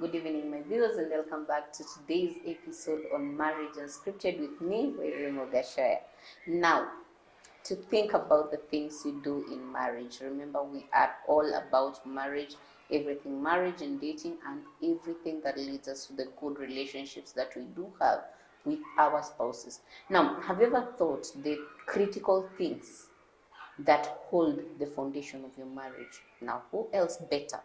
Good evening, my viewers, and welcome back to today's episode on Marriage Unscripted with me, Wairimu, Gashoya. Now, to think about the things you do in marriage. Remember, we are all about marriage, everything marriage and dating, and everything that leads us to the good relationships that we do have with our spouses. Now, have you ever thought the critical things that hold the foundation of your marriage? Now, who else better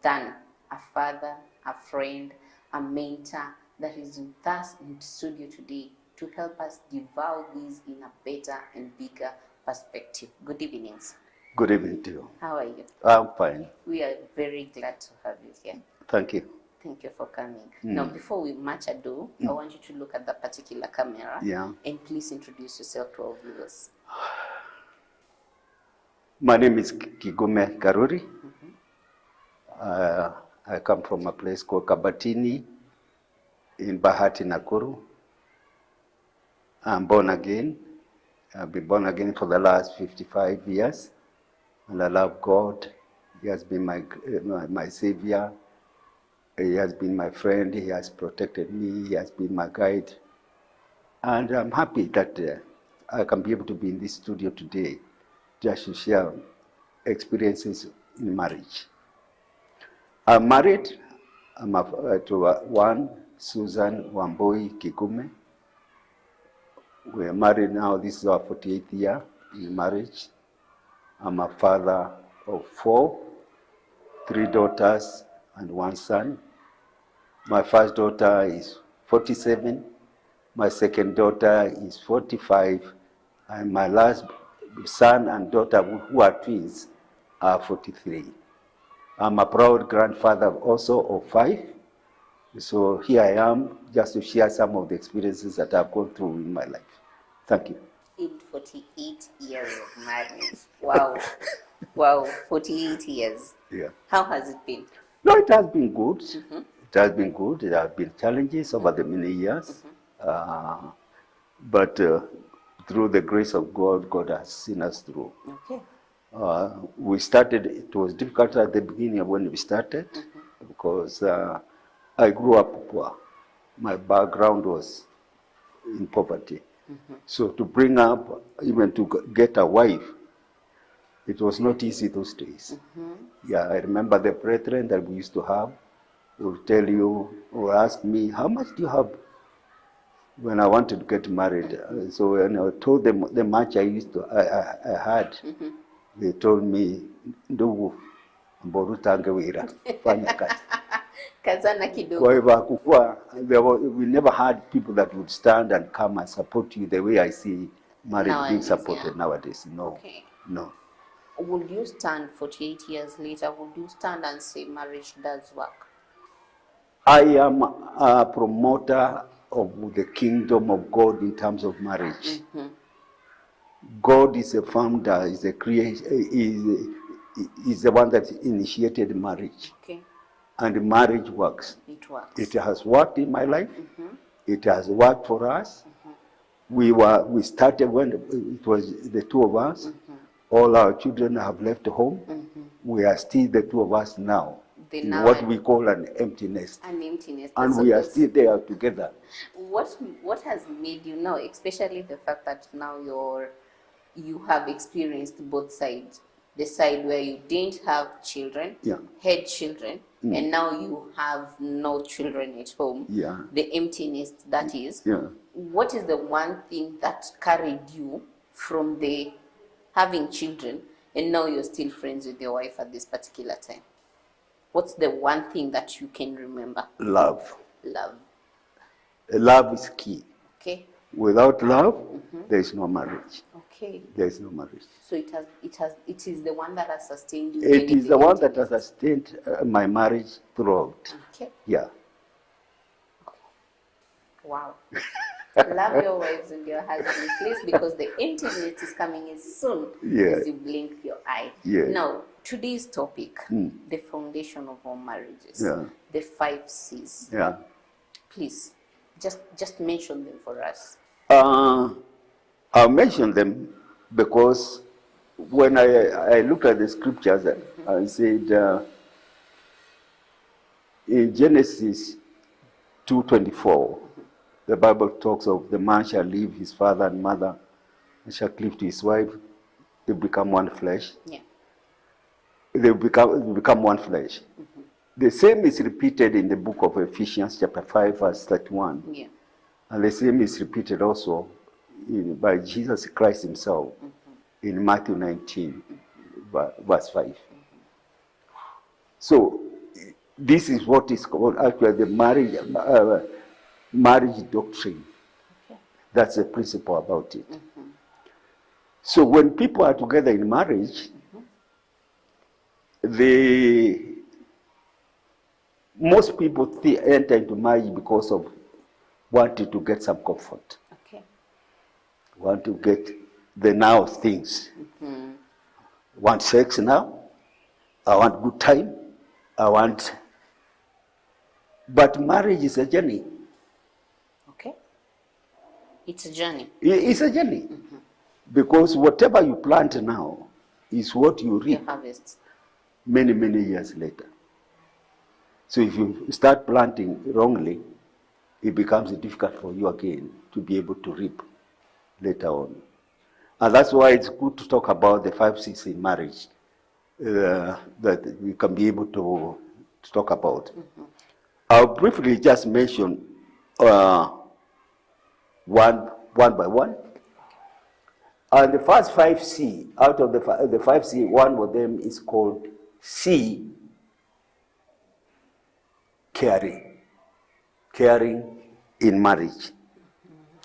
than a father, a friend, a mentor that is with us in the studio today to help us devour these in a better and bigger perspective? Good evenings. Good evening to you. How are you? I'm fine. We are very glad to have you here. Thank you. Thank you for coming. Now, before we much ado, I want you to look at that particular camera and please introduce yourself to our viewers. My name is Kigume Karuri. I come from a place called Kabatini in Bahati, Nakuru. I'm born again. I've been born again for the last 55 years. And I love God. He has been my savior. He has been my friend. He has protected me. He has been my guide. And I'm happy that I can be able to be in this studio today just to share experiences in marriage. I'm married. I'm to one, Susan Wamboi Kigume. We are married now. This is our 48th year in marriage. I'm a father of 4, 3 daughters and 1 son. My first daughter is 47. My second daughter is 45. And my last son and daughter, who are twins, are 43. I'm a proud grandfather also of 5. So here I am just to share some of the experiences that I've gone through in my life. Thank you. In 48 years of marriage. Wow. Wow, 48 years. Yeah. How has it been? No, it has been good. It has been good. There have been challenges over the many years. But through the grace of God, God has seen us through. Okay. We started, it was difficult at the beginning when we started because I grew up poor. My background was in poverty. So to bring up, even to get a wife, it was not easy those days. Yeah, I remember the brethren that we used to have would tell you, or ask me, how much do you have when I wanted to get married? So when I told them the much I had, they told me, ndugu, mborutange wira, fanya kazi. Kazana kidogo. We never had people that would stand and come and support you the way I see marriage being supported nowadays. No, okay. No. Would you stand 48 years later, would you stand and say marriage does work? I am a promoter of the kingdom of God in terms of marriage. God is a founder, is a is the one that initiated marriage. Okay. And marriage works. It works. It has worked in my life. It has worked for us. We started when it was the 2 of us. All our children have left home. We are still the 2 of us now. In what we call an empty nest. An empty nest. And we are still there together. What has made you now, especially the fact that now you have experienced both sides, the side where you didn't have children, had children, and now you have no children at home, the emptiness that is, what is the one thing that carried you from the having children and now you're still friends with your wife at this particular time? What's the one thing that you can remember? Love. Love. Love is key. Okay. Without love, there is no marriage. Okay. There is no marriage. So it is the one that has sustained you. It is the one that has sustained my marriage throughout. Okay. Yeah. Okay. Wow. Love your wives and your husband, please, because the emptiness is coming in soon as you blink your eye. Now, today's topic, the foundation of all marriages, the 5 C's. Please, just mention them for us. I'll mention them because when I looked at the scriptures, I said, In Genesis 2:24, the Bible talks of the man shall leave his father and mother and shall cleave to his wife. They become one flesh. Yeah. They become one flesh. Mm-hmm. The same is repeated in the book of Ephesians chapter 5 verse 31. Yeah. And the same is repeated also by Jesus Christ himself in Matthew 19 verse 5. So this is what is called actually the marriage doctrine. Okay. That's the principle about it. So when people are together in marriage, most people enter into marriage because of wanting to get some comfort. Okay. Want to get the now things. Want sex now. I want good time. But marriage is a journey. Okay. It's a journey. It's a journey. Because whatever you plant now is what you reap many, many years later. So if you start planting wrongly, it becomes difficult for you again to be able to reap later on. And that's why it's good to talk about the 5 C's in marriage that we can be able to talk about. I'll briefly just mention one by one. And the first 5 C, out of the 5 C, one of them is called C, caring. Caring in marriage.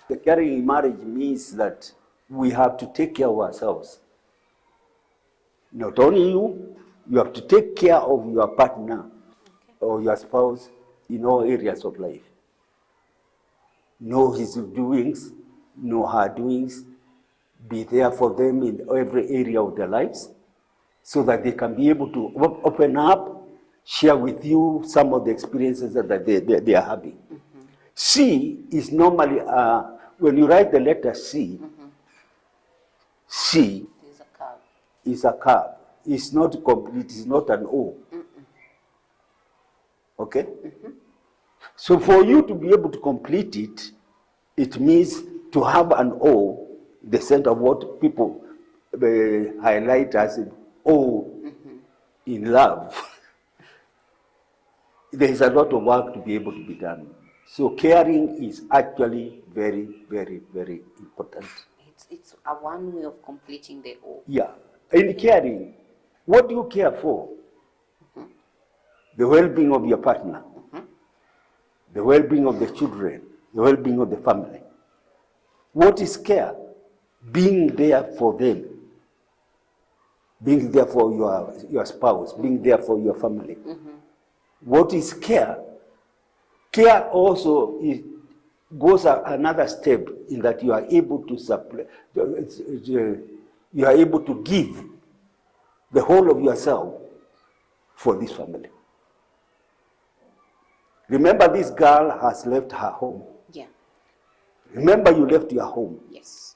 The caring in marriage means that we have to take care of ourselves. Not only you have to take care of your partner or your spouse in all areas of life. Know his doings, know her doings, be there for them in every area of their lives so that they can be able to open up, share with you some of the experiences that they are having. C is normally, when you write the letter C, C is a curve. It's not complete, it's not an O. Okay? So for you to be able to complete it, it means to have an O, the center of what people highlight as O in love. There is a lot of work to be able to be done. So caring is actually very, very, very important. It's a one way of completing the O. Yeah. In caring, what do you care for? The well-being of your partner, the well-being of the children, the well-being of the family. What is care? Being there for them. Being there for your spouse, being there for your family. What is care? Care also goes another step in that you are able to supply, you are able to give the whole of yourself for this family. Remember, this girl has left her home. Yeah. Remember, you left your home. Yes.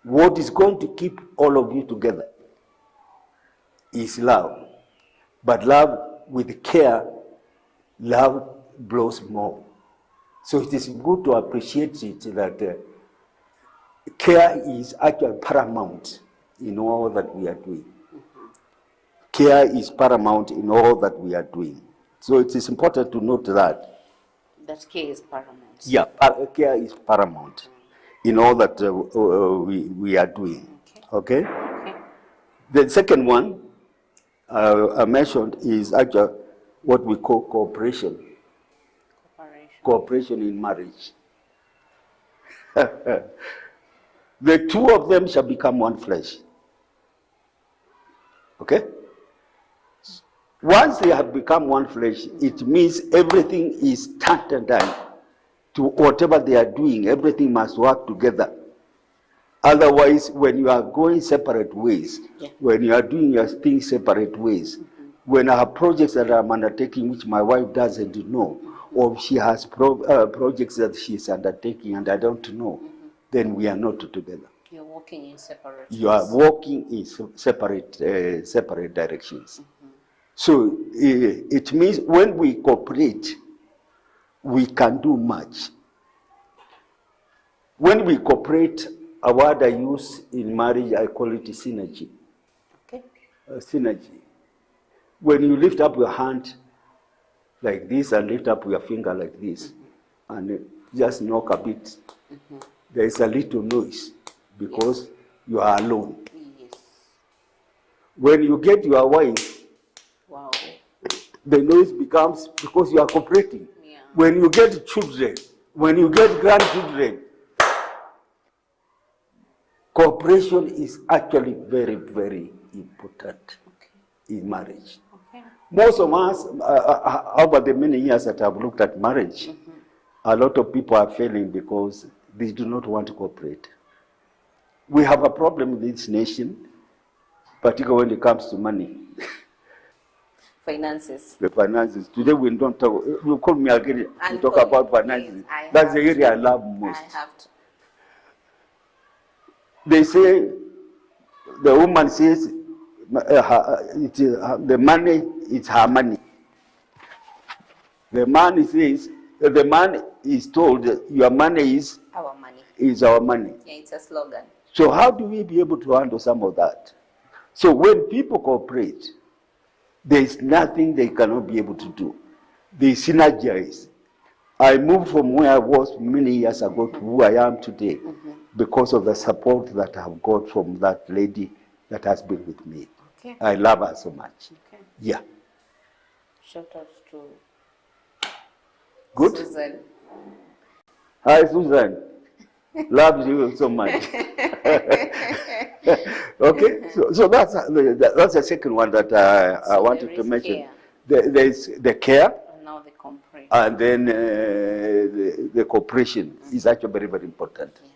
What is going to keep all of you together is love. But love with care, love blows more. So it is good to appreciate it that care is actually paramount in all that we are doing. Care is paramount in all that we are doing. So it is important to note that. That care is paramount. Yeah, care is paramount in all that we are doing. Okay? The second one I mentioned is actually what we call cooperation. Cooperation in marriage. The two of them shall become one flesh. Okay? Once they have become one flesh, it means everything is turned and done to whatever they are doing. Everything must work together. Otherwise, when you are going separate ways, when you are doing your things separate ways, when I have projects that I'm undertaking which my wife doesn't know, or she has projects that she's undertaking and I don't know, then we are not together. You're walking in separate. You are walking in separate directions. So it means when we cooperate, we can do much. When we cooperate, a word I use in marriage, I call it synergy. Okay. Synergy. When you lift up your hand like this and lift up your finger like this, and just knock a bit, there is a little noise because you are alone. Yes. When you get your wife, Wow. the noise becomes because you are cooperating. Yeah. When you get children, when you get grandchildren, cooperation is actually very, very important in marriage. Okay. Most of us, over the many years that I've looked at marriage, a lot of people are failing because they do not want to cooperate. We have a problem in this nation, particularly when it comes to money. Finances. The finances. Today we don't talk, you call me again to talk about finances. Yes, that's the area I love most. I have to. They say, the woman says, the money is her money. The man says, the man is told that your money is Our money. our money. Yeah, it's a slogan. So how do we be able to handle some of that? So when people cooperate, there is nothing they cannot be able to do. They synergize. I moved from where I was many years ago to who I am today because of the support that I have got from that lady that has been with me. Okay. I love her so much. Okay. Yeah. Shout out to Good. Susan. Hi, Susan. Loves you so much. Okay, so that's the second one that I wanted to mention. There is the care. And now the cooperation. And then the cooperation is actually very, very important. Yeah.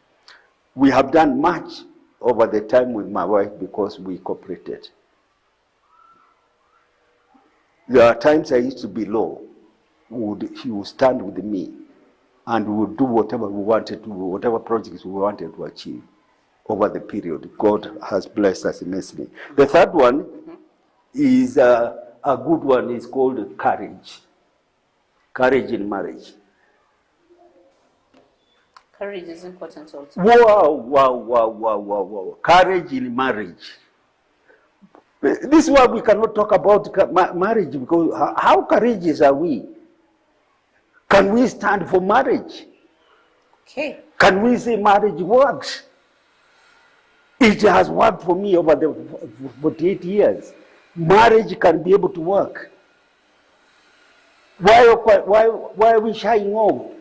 We have done much over the time with my wife because we cooperated. There are times I used to be low. She would stand with me and we would do whatever we wanted to, whatever projects we wanted to achieve over the period. God has blessed us immensely. The third one is a good one. Is called courage. Courage in marriage. Courage is important also. Wow. Courage in marriage. This is why we cannot talk about marriage, because how courageous are we? Can we stand for marriage? Okay. Can we say marriage works? It has worked for me over the 48 years. Marriage can be able to work. Why are we shying off?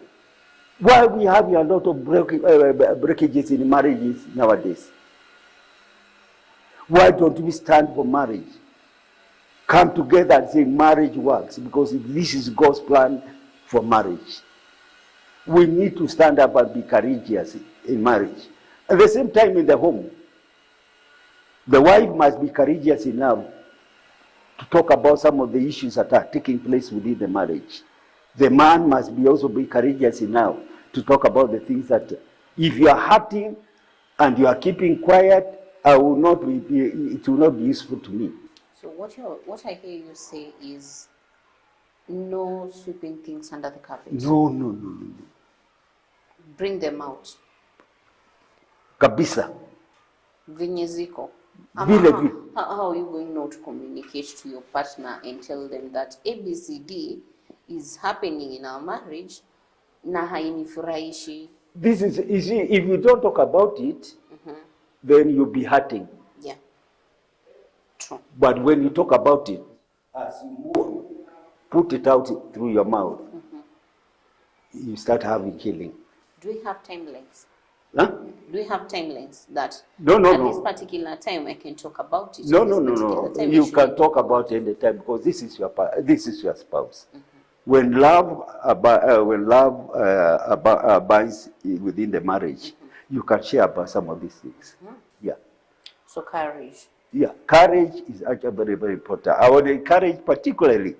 Why are we having a lot of breakages in marriages nowadays? Why don't we stand for marriage? Come together and say marriage works, because this is God's plan for marriage. We need to stand up and be courageous in marriage. At the same time, in the home, the wife must be courageous enough to talk about some of the issues that are taking place within the marriage. The man must also be courageous enough to talk about the things that, if you are hurting and you are keeping quiet, it will not be useful to me. So what I hear you say is no sweeping things under the carpet. No. Bring them out. Kabisa. Venye ziko. How are you going now to communicate to your partner and tell them that ABCD is happening in our marriage na hainifurahishi? This is, you see, if you don't talk about it, then you'll be hurting. Yeah. True. But when you talk about it, as you move, put it out through your mouth, you start having healing. Do we have timelines? Huh? Do we have timelines that No. at this particular time I can talk about it? No. You can talk about it any time, because this is your spouse. When love abides within the marriage, you can share about some of these things. Yeah. So courage. Yeah, courage is actually very, very important. I would encourage particularly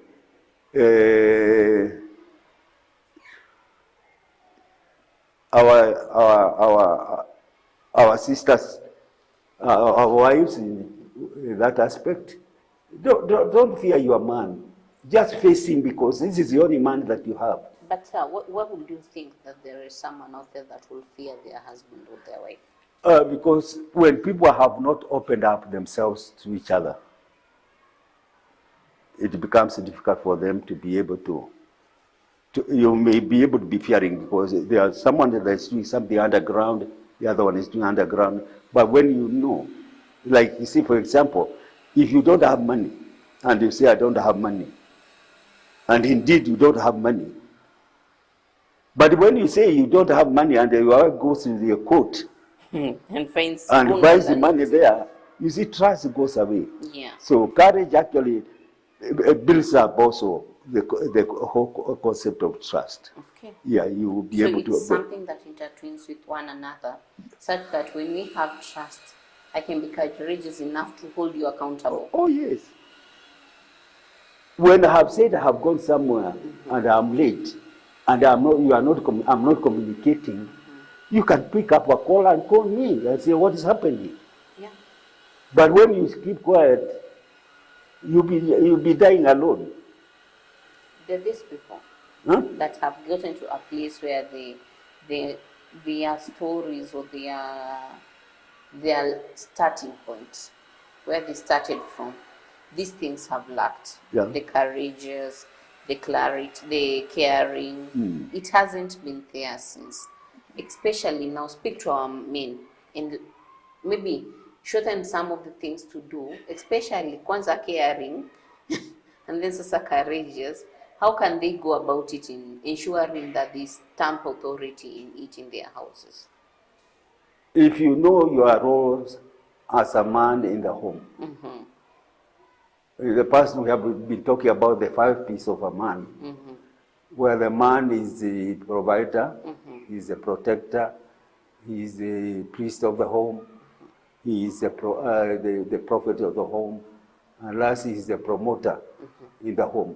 our sisters, our wives in that aspect. Don't fear your man. Just face him because this is the only man that you have. But what would you think that there is someone out there that will fear their husband or their wife? Because when people have not opened up themselves to each other, it becomes difficult for them to be able to you may be able to be fearing because there's someone that's doing something underground, the other one is doing underground. But when you know, like you see, for example, if you don't have money and you say, I don't have money, and indeed you don't have money, but when you say you don't have money and your wife goes to the court and finds the money there, you see, trust goes away. Yeah. So courage actually builds up also the whole concept of trust. Okay. Yeah, you will be able to. So it's something that intertwines with one another, such that when we have trust, I can be courageous enough to hold you accountable. Oh yes. When I have said I have gone somewhere and I'm late, and I'm not communicating, you can pick up a call and call me and say what is happening. Yeah. But when you keep quiet, you'll be dying alone. There are these people that have gotten to a place where their stories or their starting point, where they started from, these things have lacked. Yeah. The courageous, the clarity, the caring. It hasn't been there since. Especially now, speak to our men and maybe show them some of the things to do, especially kwanza caring and then sasa courageous. How can they go about it in ensuring that they stamp authority in their houses? If you know your roles as a man in the home, the past we have been talking about the 5 P's of a man, where the man is the provider, he's the protector, he's the priest of the home, he is the prophet of the home, and last he's the promoter in the home.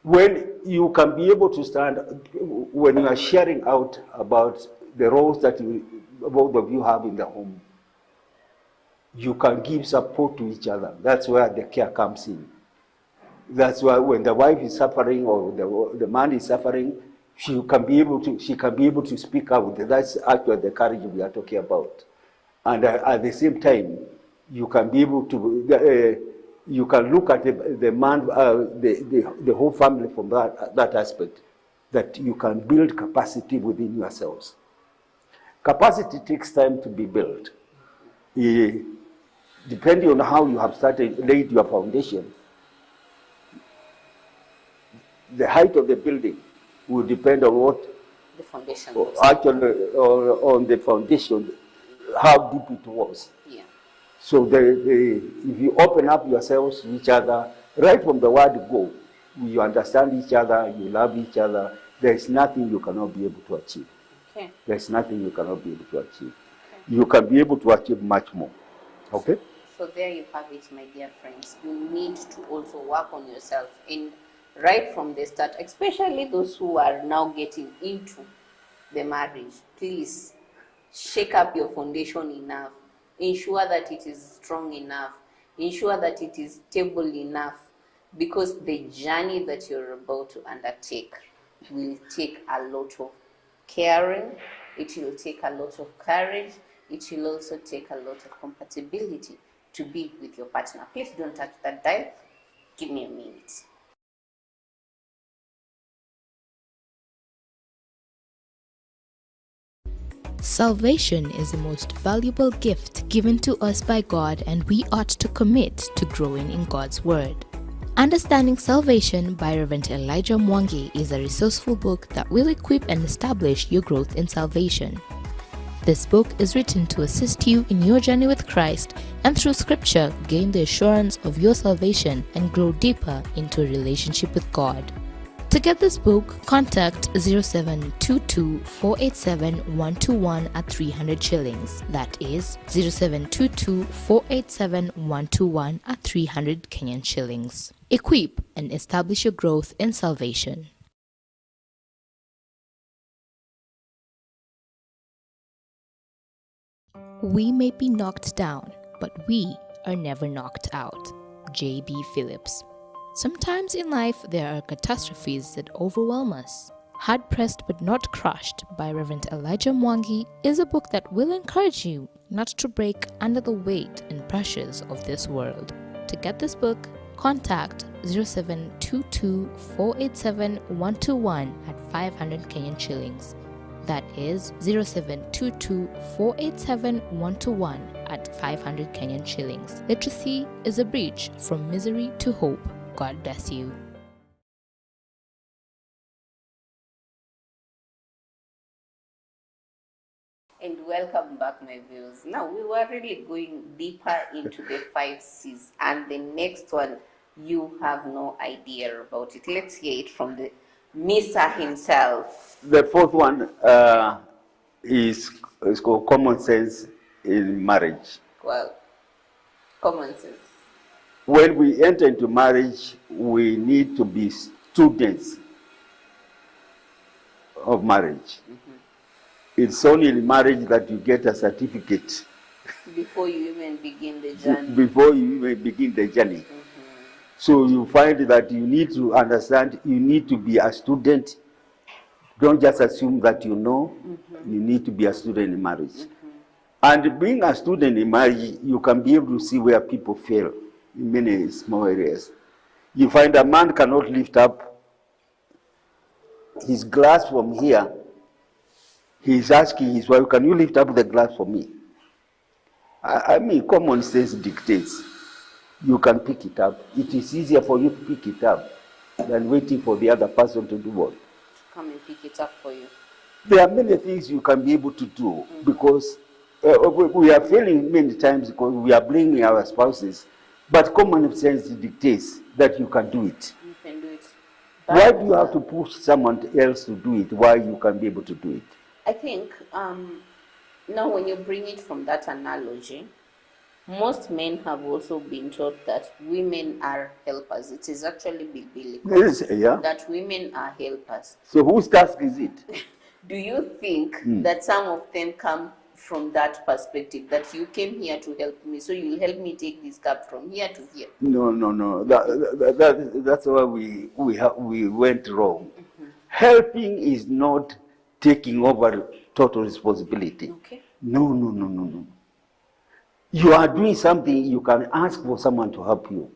When you can be able to stand, when you are sharing out about the roles that both of you have in the home, you can give support to each other. That's where the care comes in. That's why when the wife is suffering or the man is suffering, she can be able to speak out. That's actually the courage we are talking about. And at the same time, you can be able to you can look at the man, the whole family from that aspect, that you can build capacity within yourselves. Capacity takes time to be built. Depending on how you have laid your foundation, the height of the building will depend on what The foundation. Actually, on the foundation, how deep it was. Yeah. So if you open up yourselves to each other, right from the word go, you understand each other, you love each other, there is nothing you cannot be able to achieve. Okay. There is nothing you cannot be able to achieve. Okay. You can be able to achieve much more. Okay? So there you have it, my dear friends. You need to also work on yourself, and right from the start, especially those who are now getting into the marriage, please shake up your foundation enough. Ensure that it is strong enough. Ensure that it is stable enough, because the journey that you're about to undertake will take a lot of caring. It will take a lot of courage. It will also take a lot of compatibility to be with your partner. Please don't touch that dial. Give me a minute. Salvation is the most valuable gift given to us by God, and we ought to commit to growing in God's Word. Understanding Salvation by Reverend Elijah Mwangi is a resourceful book that will equip and establish your growth in salvation. This book is written to assist you in your journey with Christ, and through Scripture, gain the assurance of your salvation and grow deeper into a relationship with God. To get this book, contact 0722 487 121 at 300 shillings. That is 0722 487 121 at 300 Kenyan shillings. Equip and establish your growth in salvation. We may be knocked down, but we are never knocked out. J.B. Phillips. Sometimes in life there are catastrophes that overwhelm us. Hard Pressed But Not Crushed by Reverend Elijah Mwangi is a book that will encourage you not to break under the weight and pressures of this world. To get this book, contact 0722 487 121 at 500 Kenyan shillings. That is 0722 487 121 at 500 Kenyan shillings. Literacy is a bridge from misery to hope. God bless you. And welcome back, my viewers. Now, we were really going deeper into the 5 C's, and the next one, you have no idea about it. Let's hear it from the Mr. himself. The fourth one is called common sense in marriage. Well, common sense. When we enter into marriage, we need to be students of marriage. It's only in marriage that you get a certificate. Before you even begin the journey. Before you even begin the journey. So you find that you need to understand, you need to be a student. Don't just assume that you know. You need to be a student in marriage. And being a student in marriage, you can be able to see where people fail in many small areas. You find a man cannot lift up his glass from here. He's asking his wife, can you lift up the glass for me? I mean, common sense dictates. You can pick it up. It is easier for you to pick it up than waiting for the other person to do what? Come and pick it up for you. There are many things you can be able to do because we are failing many times because we are blaming our spouses. But common sense dictates that you can do it. You can do it. Why do you have to push someone else to do it? Why you can be able to do it? I think now when you bring it from that analogy, most men have also been taught that women are helpers. It is actually biblical that women are helpers. So whose task is it? Do you think that some of them come from that perspective, that you came here to help me, so you'll help me take this cup from here to here? No. That's why we went wrong. Helping is not taking over total responsibility. Okay. No. You are doing something, you can ask for someone to help you.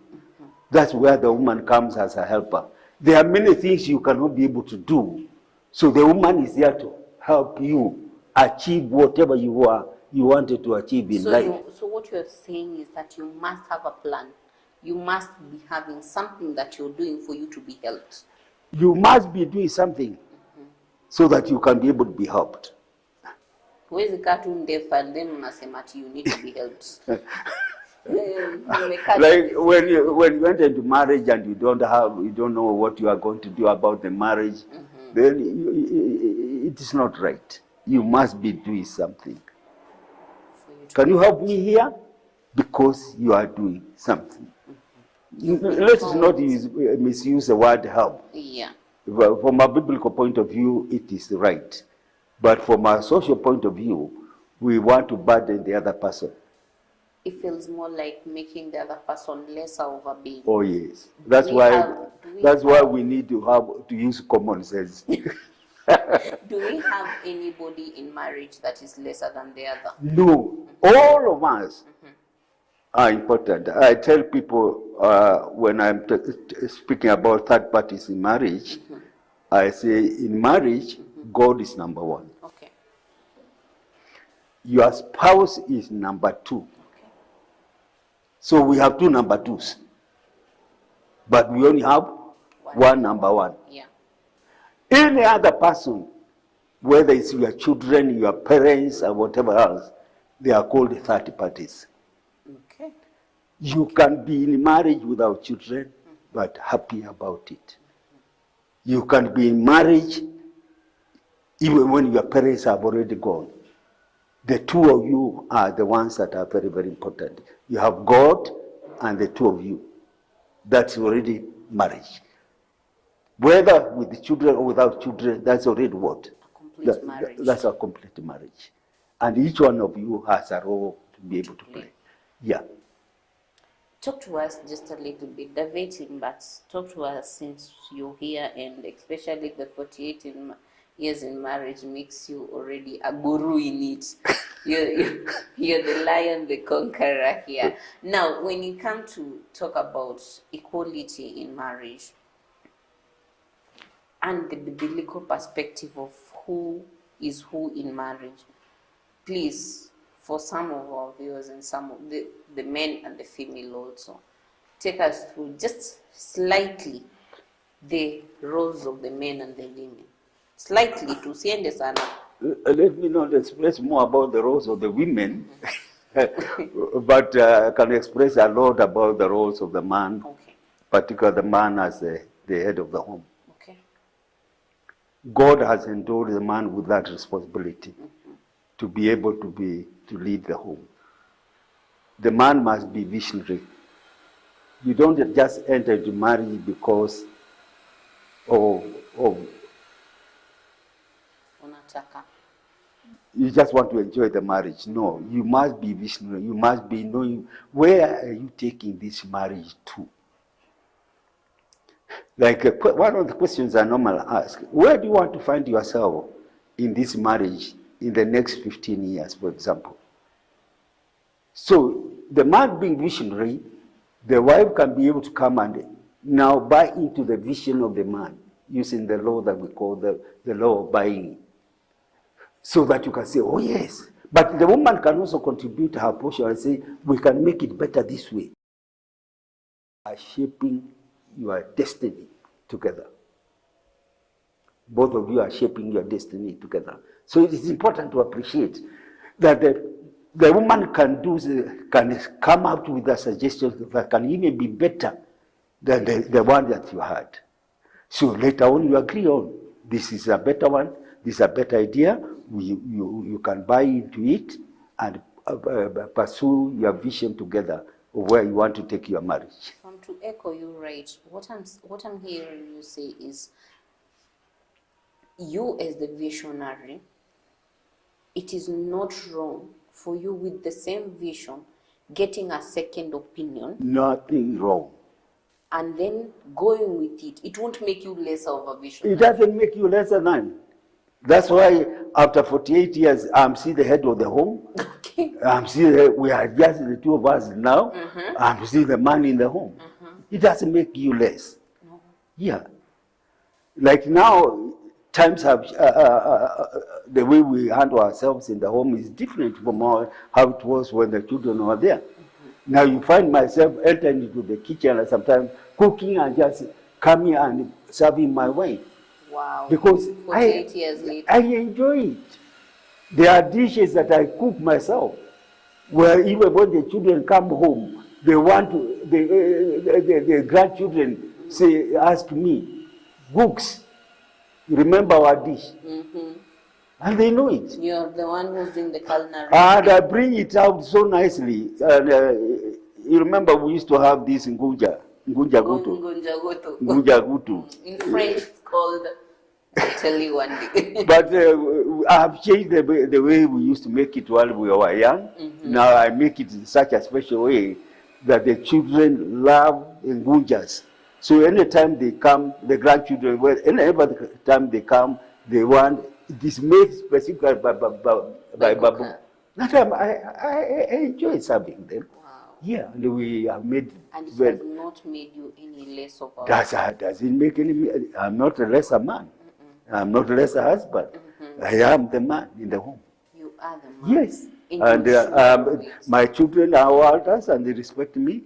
That's where the woman comes as a helper. There are many things you cannot be able to do. So the woman is there to help you achieve whatever you wanted to achieve in life. So what you're saying is that you must have a plan. You must be having something that you're doing for you to be helped. You must be doing something so that you can be able to be helped. Huwezi kaa tu ndefu and then unasema ati you need to be helped. Like when you enter into marriage and you don't know what you are going to do about the marriage, then it is not right. You must be doing something. Can you help me here? Because you are doing something. Let's not misuse the word help. Yeah. From a biblical point of view, it is right. But from a social point of view, we want to burden the other person. It feels more like making the other person lesser of a being. Oh yes, that's why we need to use common sense. Do we have anybody in marriage that is lesser than the other? No, all of us are important. I tell people when I'm speaking about third parties in marriage, I say in marriage, God is number one. Okay. Your spouse is number two. Okay. So we have two number twos. But we only have one number one. Yeah. Any other person, whether it's your children, your parents, or whatever else, they are called third parties. Okay. You can be in marriage without children, but happy about it. You can be in marriage even when your parents have already gone. The two of you are the ones that are very, very important. You have God and the two of you. That's already marriage. Whether with the children or without children, that's already what? A complete marriage. That's a complete marriage. And each one of you has a role to be able to play. Yeah. talk to us just a little bit, diverting, but talk to us since you're here, and especially the 48 years in marriage makes you already a guru in it. You're the lion, the conqueror here. Now, when you come to talk about equality in marriage and the biblical perspective of who is who in marriage, please, for some of our viewers and some of the men and the female also, take us through just slightly the roles of the men and the women. Slightly, to siende sana. Let me not express more about the roles of the women, but I can express a lot about the roles of the man, Okay. particularly the man as the head of the home. Okay. God has endowed the man with that responsibility to be able to lead the home. The man must be visionary. You don't just enter into marriage because of Unataka. you just want to enjoy the marriage. No, you must be visionary. You must be knowing where are you taking this marriage to. Like one of the questions I normally ask, where do you want to find yourself in this marriage in the next 15 years, for example? So the man being visionary, the wife can be able to come and now buy into the vision of the man using the law that we call the law of buying. So that you can say, oh yes. But the woman can also contribute her portion and say, we can make it better this way. Are shaping your destiny together. Both of you are shaping your destiny together. So it is important to appreciate that the woman can come up with a suggestion that can even be better than the one that you had. So later on you agree on, this is a better one, this is a better idea, you can buy into it and pursue your vision together of where you want to take your marriage. To echo you right, what I'm hearing you say is, you as the visionary, it is not wrong for you with the same vision getting a second opinion. Nothing wrong. And then going with it. It won't make you less of a visionary. It doesn't make you lesser than. That's why after 48 years, I'm still the head of the home. Okay. I'm still, we are just the two of us now. I'm still the man in the home. It doesn't make you less. No. Yeah. Like now, times have, the way we handle ourselves in the home is different from how it was when the children were there. Now you find myself entering into the kitchen and sometimes cooking and just coming and serving my wife. Wow. Because 48 years later. I enjoy it. There are dishes that I cook myself, where even when the children come home, they want to, the grandchildren ask me, Books, remember our dish? And they know it. You're the one who's doing the culinary. And I bring it out so nicely. And you remember we used to have this ngunja gutu. Ngunja gutu. In French, it's called, I'll tell you one day. But I have changed the way we used to make it while we were young. Now I make it in such a special way that the children love ngunjas. So anytime they come, the grandchildren, whenever time they come, they want, it is made specifically by Babu. That time I enjoy serving them. Wow. Yeah, and we have made. And it has not made you any less of a... Doesn't make any. I'm not a lesser man. I'm not a lesser husband. I am the man in the home. You are the man. Yes. And my children are all elders and they respect me.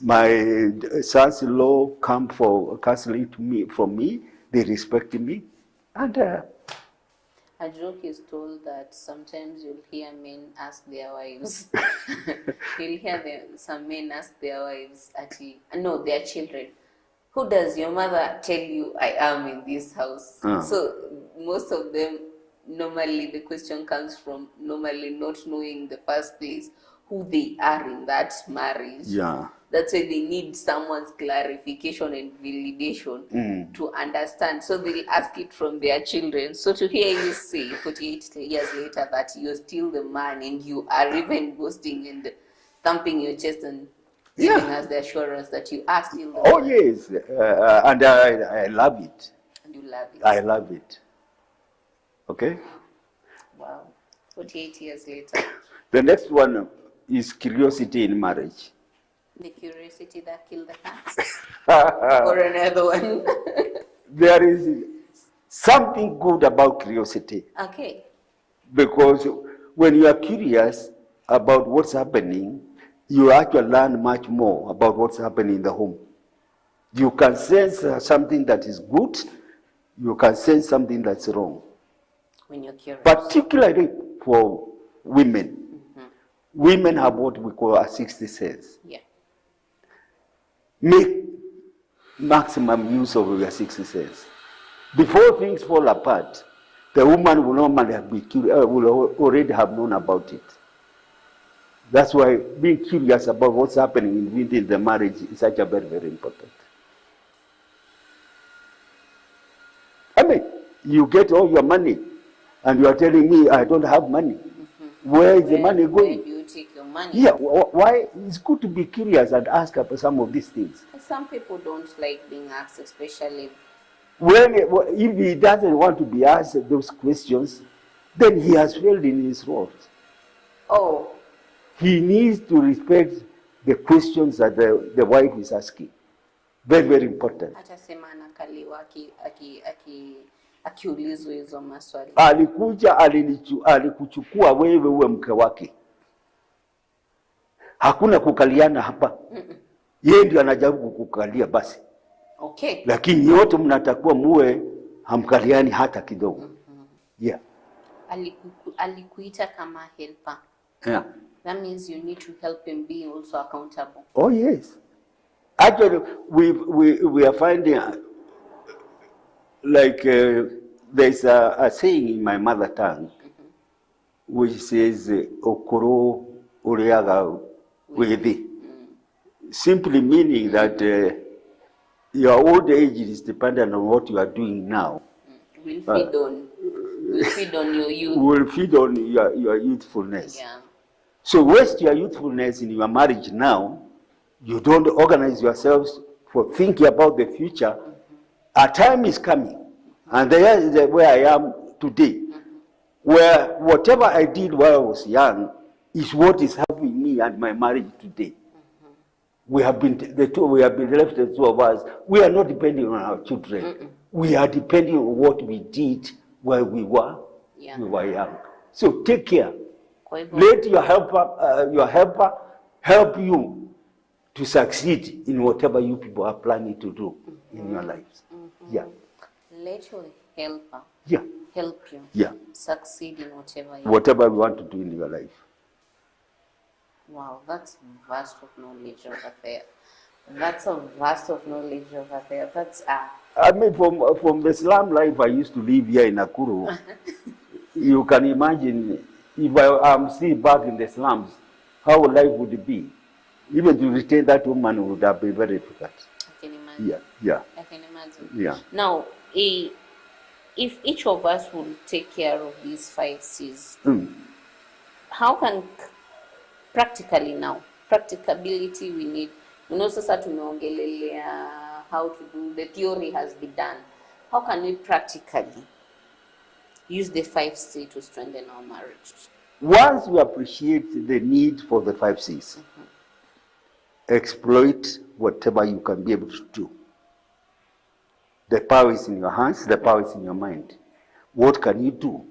My sons-in-law come for counseling from me. They respect me. And a joke is told that sometimes you'll hear men ask their wives. You'll hear some men ask their wives, their children, who does your mother tell you I am in this house? So most of them, normally the question comes from normally not knowing the first place who they are in that marriage. Yeah. That's why they need someone's clarification and validation to understand. So they'll ask it from their children. So to hear you say 48 years later that you're still the man and you are even boasting and thumping your chest and giving us the assurance that you are still the Oh one. yes, and I love it. And you love it. I love it. Okay? Wow. 48 years later. The next one is curiosity in marriage. The curiosity that killed the cat. Or another one. There is something good about curiosity. Okay. Because when you are curious about what's happening, you actually learn much more about what's happening in the home. You can sense something that is good, you can sense something that's wrong. When you're curious. Particularly for women. Women have what we call a sixth sense. Yeah. Make maximum use of your sixth sense. Before things fall apart, the woman will normally have will already have known about it. That's why being curious about what's happening within the marriage is such a very, very important. I mean, you get all your money and you are telling me I don't have money. Where is the money going? Where do you take your money? Yeah, why? It's good to be curious and ask about some of these things. Some people don't like being asked, especially. If he doesn't want to be asked those questions, then he has failed in his role. Oh. He needs to respect the questions that the wife is asking. Very, very important. Atasema anakaliwa akiulizwa hizo maswali. Alikuja alikuchukua wewe uwe mke wake. Hakuna kukaliana hapa. Yeye ndiye anajaribu kukukalia basi. Okay. Lakini yote mnatakuwa muwe hamkaliani hata kidogo. Yeah. Alikuita kama helper. Yeah. That means you need to help him be also accountable. Oh yes. Actually, we are finding like there's a saying in my mother tongue which says okoro ureaga wethi. Simply meaning that your old age is dependent on what you are doing now. Will feed on your youth. Will feed on your youthfulness. Yeah. So waste your youthfulness in your marriage now. You don't organize yourselves for thinking about the future. A time is coming, and there is where I am today, where whatever I did while I was young is what is helping me and my marriage today. We have been left, the two of us. We are not depending on our children. We are depending on what we did while we were young. So take care. Let your helper help you to succeed in whatever you people are planning to do in your lives. Yeah. Let your helper help you succeed in whatever you want to do in your life. Wow, that's vast of knowledge over there. That's a vast of knowledge over there. That's I mean, from the slum life I used to live here in Nakuru, you can imagine if I am still back in the slums, how life would it be? Even to retain that woman would have been very difficult. I can imagine. Yeah. I can imagine. Yeah. Now, if each of us will take care of these 5 C's, how can practicability we need, sasa tumeongelelea how to do, the theory has been done. How can we practically use the 5 C's to strengthen our marriage? Once we appreciate the need for the 5 C's, exploit whatever you can be able to do. The power is in your hands, the power is in your mind. What can you do?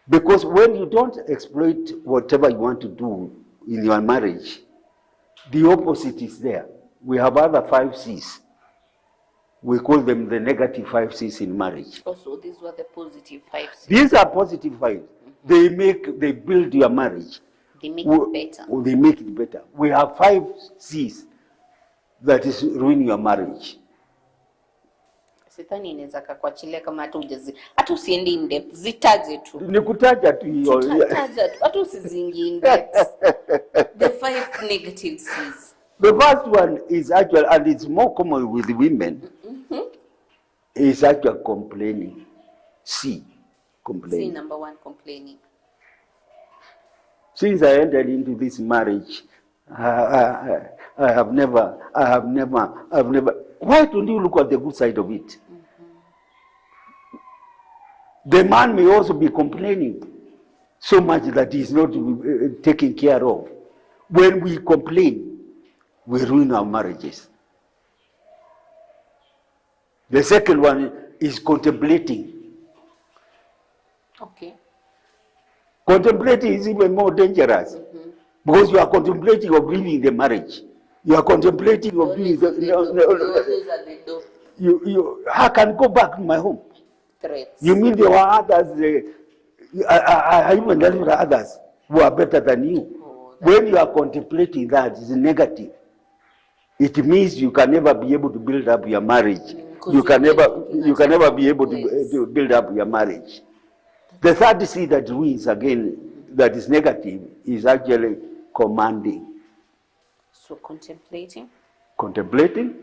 Because when you don't exploit whatever you want to do in your marriage, the opposite is there. We have other 5 C's. We call them the negative 5 C's in marriage. Also, these were the positive 5 C's. These are positive 5. They build your marriage. They make it better. They make it better. We have 5 C's that is ruining your marriage. Sitani inaweza kukuachilia kama hata usiende in depth, zitaje tu. Nikutaja tu hiyo. Zitaja tu, hata usizingi in depth. The 5 negative C's. The first one is actually, and it's more common with women, is actually complaining. Complaining. C, number 1, complaining. Since I entered into this marriage, I have never. Why don't you look at the good side of it? The man may also be complaining so much that he is not taken care of. When we complain, we ruin our marriages. The second one is contemplating. Okay. Contemplating is even more dangerous because you are contemplating of leaving the marriage. You are contemplating of doing I can go back to my home. Threats. You mean there were others? I even there were others who are better than you. When you are contemplating that, it's negative. It means you can never be able to build up your marriage. You can never be able to build up your marriage. The third C that ruins again, that is negative, is actually commanding. So contemplating. Contemplating.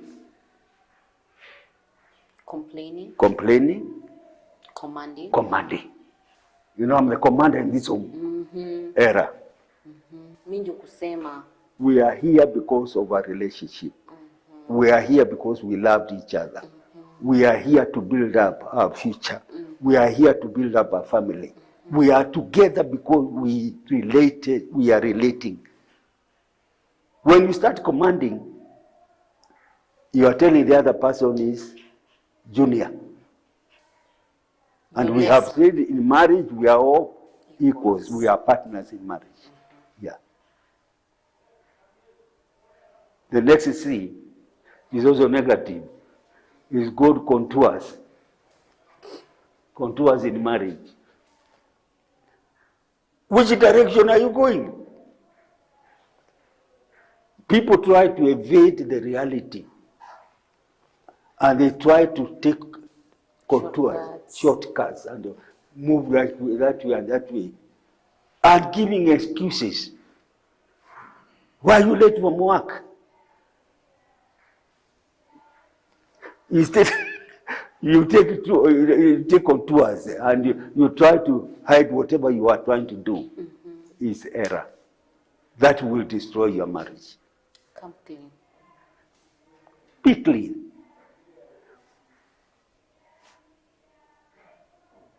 Complaining. Complaining. Commanding. Commanding. You know, I'm the commander in this era. Mindu kusema. We are here because of our relationship. We are here because we loved each other. We are here to build up our future. We are here to build up our family. We are together because we are relating. When you start commanding, you are telling the other person is junior. And we have said in marriage, we are all equals. We are partners in marriage. Yeah. The next C is also negative. Is God contours. Contours in marriage. Which direction are you going? People try to evade the reality. And they try to take contours, shortcuts, and move that way and that way. And giving excuses. Why are you late from work? Instead, you take contours and you try to hide whatever you are trying to do. Is error. That will destroy your marriage. Come clean. Be clean.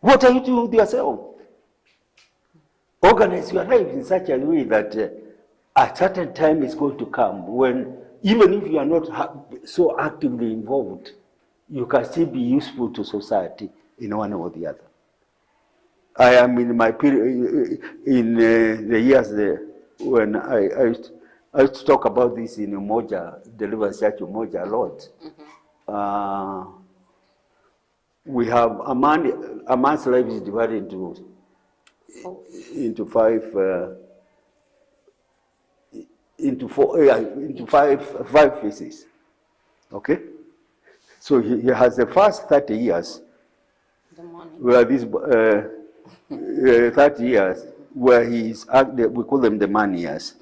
What are you doing with yourself? Organize your life in such a way that a certain time is going to come when, even if you are not so actively involved, you can still be useful to society in one or the other. I am in my period, in the years when I used to talk about this in Umoja, Deliverance Church Umoja a lot. We have a man's life is divided into five phases. Okay? So he has the first 30 years, where these 30 years, where he is, we call them the man years.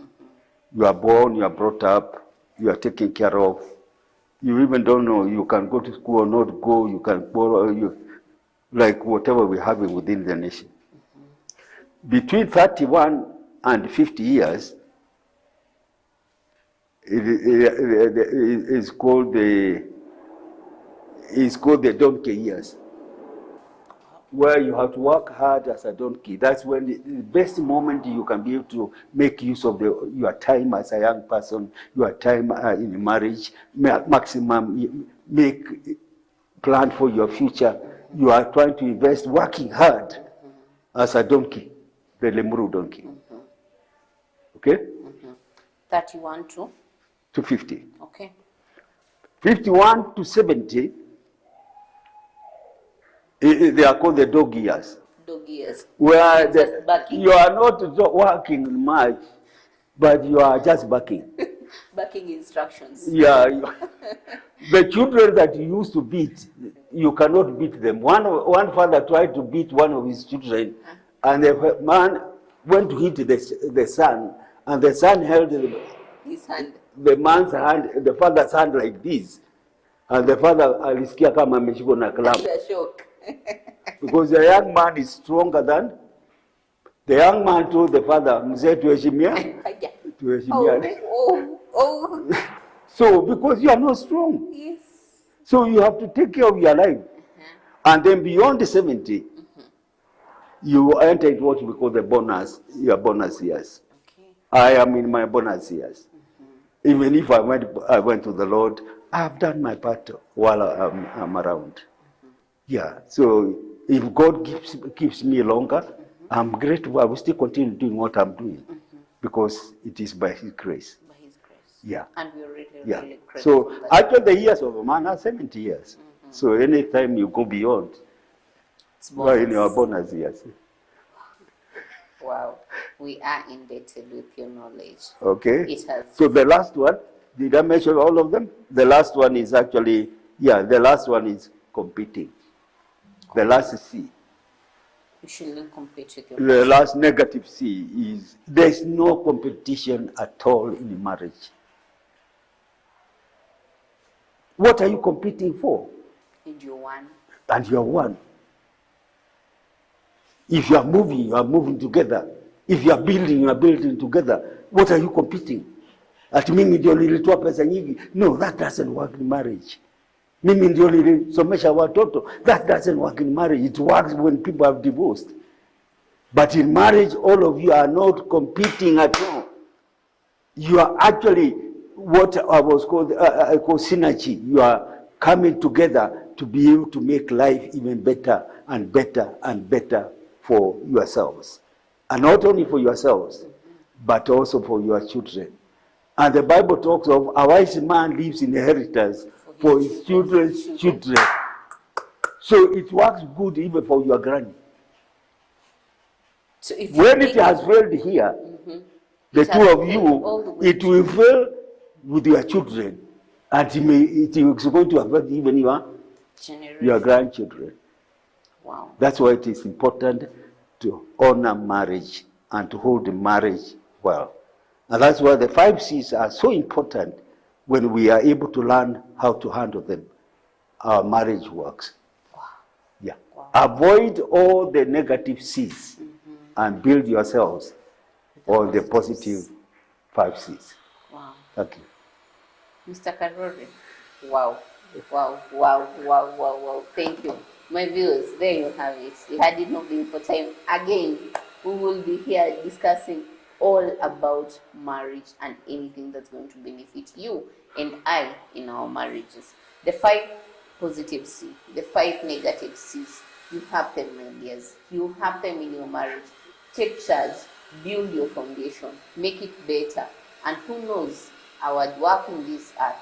You are born, you are brought up, you are taken care of. You even don't know, you can go to school or not go, you can borrow, like whatever we're having within the nation. Between 31 and 50 years, it's called the donkey years, where you have to work hard as a donkey. That's when the best moment you can be able to make use of your time as a young person, your time in marriage, maximum, plan for your future. You are trying to invest, working hard as a donkey, the Lemuru donkey. Okay? 31 to 50. Okay. 51 to 70, they are called the dog years. Dog years. Where you are not working much, but you are just barking. Barking instructions. Yeah. The children that you used to beat, you cannot beat them. One father tried to beat one of his children, and the man went to hit the son, and the son held his hand. The man's hand, the father's hand like this, and the father alisikia kama ameshikwa na club. Shock. Because the young man is stronger than The young man told the father, mzee tuheshimia, Yeah. tuheshimiane. Oh. So, because you are not strong. Yes. So you have to take care of your life. And then beyond the 70, you enter into what we call the bonus, your bonus years. Okay. I am in my bonus years. Even if I went to the Lord, I have done my part while I'm around. Yeah. So if God keeps me longer, I'm grateful. I will still continue doing what I'm doing because it is by His grace. By His grace. Yeah. And we're really, Yeah. really grateful. So actually, the years of a man are 70 years. So anytime you go beyond, It's you are in bonus. your bonus years. Wow. We are indebted with your knowledge. Okay. It has. So the last one, did I mention all of them? The last one is actually, the last one is competing. The last C. You shouldn't compete with your The partner. last negative C is there's no competition at all in marriage. What are you competing for? And you one. And you are one. If you are moving together. If you are building together. What are you competing? Ati mimi ndio nilitoa pesa nyingi. No, that doesn't work in marriage. Mimi ndio nilisomesha watoto. That doesn't work in marriage. It works when people have divorced. But in marriage, all of you are not competing at all. You are actually what I was called I call synergy. You are coming together to be able to make life even better and better and better for yourselves. And not only for yourselves, but also for your children. And the Bible talks of a wise man leaves inheritance for his children's children. So it works good even for your granny. So if When it has failed here, the two of you, it will fail with your children. And it is going to affect even your grandchildren. Wow. That's why it is important to honor marriage and to hold the marriage well. And that's why the 5 C's are so important when we are able to learn how to handle them. Our marriage works. Wow. Yeah. Wow. Avoid all the negative C's and build yourselves on the positive 5 C's. Wow. Thank you. Mr. Karori. Wow. Wow. Wow. Wow. Wow. Wow. Thank you. My viewers, there you have it. Had it not been for time, again, we will be here discussing all about marriage and anything that's going to benefit you and I in our marriages. The 5 positive C, the 5 negative C's. You have them, my dears. You have them in your marriage. Take charge, build your foundation, make it better, and who knows, our work in this earth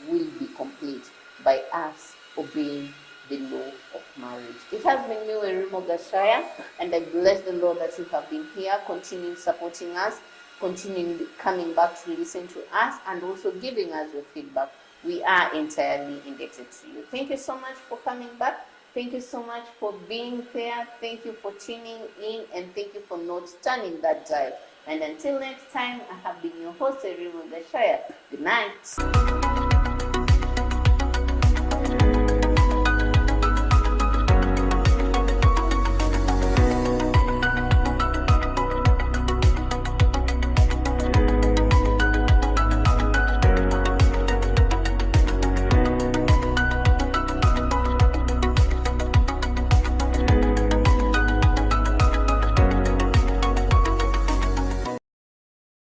will be complete by us obeying the law of marriage. It has been me, Wairimu Gashoya, and I bless the Lord that you have been here, continuing supporting us, continuing coming back to listen to us, and also giving us your feedback. We are entirely indebted to you. Thank you so much for coming back. Thank you so much for being there. Thank you for tuning in, and thank you for not turning that dial. And until next time, I have been your host, Wairimu Gashoya. Good night.